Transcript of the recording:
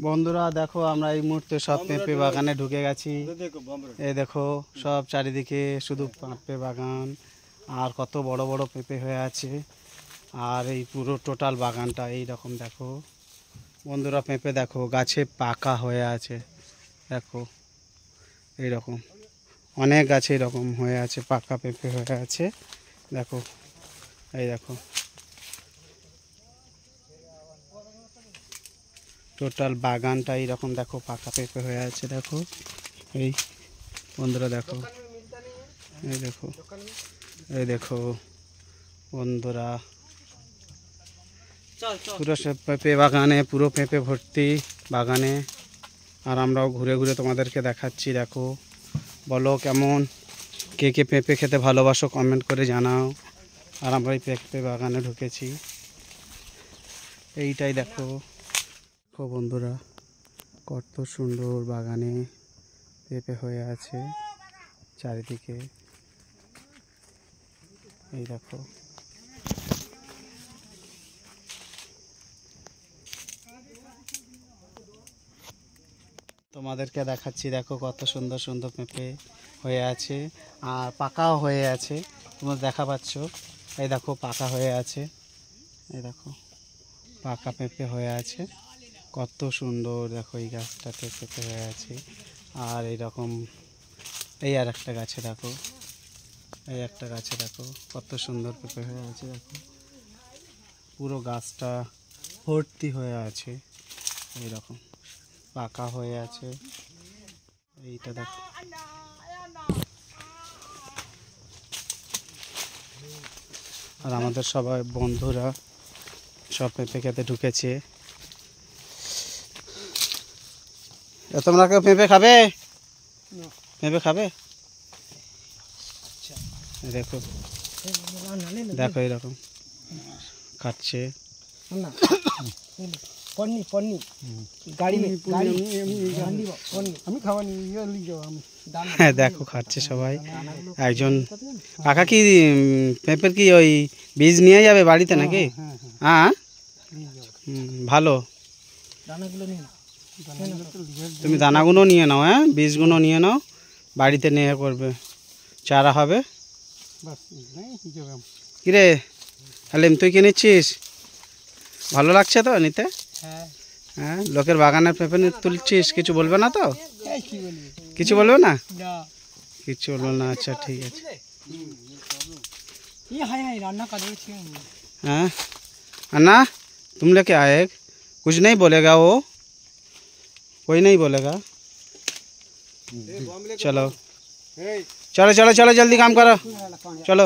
বন্ধুরা দেখো আমরা এই মুহূর্তে সব পেঁপে বাগানে ঢুকে গেছি। এই দেখো সব চারিদিকে শুধু পেঁপে বাগান, আর কত বড় বড় পেঁপে হয়ে আছে। আর এই পুরো টোটাল বাগানটা এই রকম দেখো বন্ধুরা, পেঁপে দেখো গাছে পাকা হয়ে আছে। দেখো এই রকম অনেক গাছে এরকম হয়ে আছে, পাকা পেঁপে হয়ে আছে। দেখো এই দেখো টোটাল বাগানটা এইরকম দেখো পাকা পেঁপে হয়ে আছে। দেখো এই বন্ধুরা দেখো, এই দেখো, এই দেখো বন্ধুরা পুরো পেঁপে বাগানে, পুরো পেঁপে ভর্তি বাগানে। আর আমরাও ঘুরে ঘুরে তোমাদেরকে দেখাচ্ছি। দেখো বলো কেমন, কে কে পেঁপে খেতে ভালোবাসো কমেন্ট করে জানাও। আর আমরা এই পেঁপে বাগানে ঢুকেছি, এইটাই দেখো। দেখো বন্ধুরা কত সুন্দর বাগানে পেঁপে হয়ে আছে চারিদিকে। এই দেখো তোমাদেরকে দেখাচ্ছি, দেখো কত সুন্দর সুন্দর পেঁপে হয়ে আছে আর পাকাও হয়ে আছে। তোমরা দেখা পাচ্ছ, এই দেখো পাকা হয়ে আছে। এই দেখো পাকা পেঁপে হয়ে আছে, কত সুন্দর। দেখো এই গাছটাতে পেঁপে হয়ে আছে। আর এইরকম এই আর একটা গাছে দেখো, এই একটা গাছে দেখো কত সুন্দর পেঁপে হয়ে আছে। দেখো পুরো গাছটা ভর্তি হয়ে আছে, এইরকম পাকা হয়ে আছে। এইটা দেখো আর আমাদের সবাই বন্ধুরা সব পেঁপে খেতে ঢুকেছে। তোমরা কেউ পেঁপে খাবে? পেঁপে খাবে? দেখো দেখো এরকম খাচ্ছে। হ্যাঁ দেখো খাচ্ছে সবাই। একজন কাকা কি পেঁপের কি ওই বীজ নিয়ে যাবে বাড়িতে নাকি? হ্যাঁ ভালো, তুমি দানাগুলো নিয়ে নাও, হ্যাঁ বীজগুলো নিয়ে নাও, বাড়িতে নিয়ে করবে, চারা হবে। কিরে হালিম তুই কি নিচ্ছিস? ভালো লাগছে তো নিতে? হ্যাঁ লোকের বাগানের পেঁপে তুলছিস, কিছু বলবে না তো? কিছু বলবে না? কিছু বলবে না, আচ্ছা ঠিক আছে। हाँ अन्ना तुम लेके आए, कुछ नहीं बोलेगा वो, कोई नहीं बोलेगा। चलो चलो चलो चलो जल्दी काम करो, चलो।